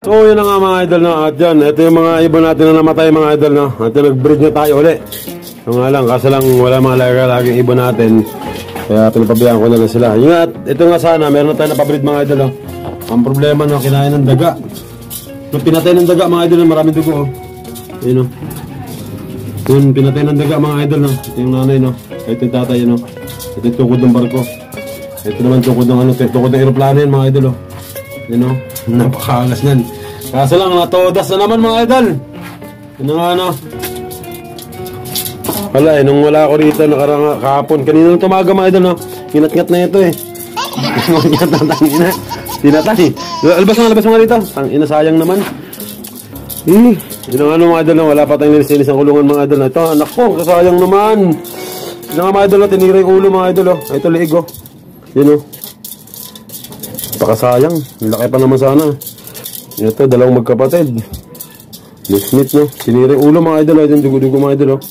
So yun na nga mga idol na, at yan, ito yung mga ibon natin na namatay mga idol na, at nag-breed na tayo ulit. So nga lang, kasi lang wala mga laging ibon natin, kaya pinapabayaan ko na lang sila. Yun nga, ito nga sana, meron na tayo napabreed mga idol. Ang problema na kinain ng daga. Nung pinatay ng daga mga idol, maraming dugo. Yun o. Yun, pinatay ng daga mga idol. Ito yung nanay, no? Ito yung tatay, no? Ito yung tukod ng barko. Ito naman tukod ng tukod ng aeroplano yan mga idol. Yun o. Napakaangas yan. Kaso lang, natodas na naman mga idol. Yun nga ano. Wala eh, nung wala ako rito kahapon. Kanina lang tumaga mga idol, no? Inat-ngat na ito eh. Inat na tangina. Tinatay. Albas mo nga rito. Tangina, sayang naman. Yun ang ano mga idol, no? Wala pa tayong nilisinis ang kulungan mga idol. Ito, anak ko, kasayang naman. Yun nga mga idol, no? Tinira yung ulo mga idol. Ito liig oh. Yun oh. Pakasayang, laki pa naman sana. Ito, dalawang magkapatid. Mismit no, sinira yung ulo mga idol. Ito yung dugo-dugo mga idol.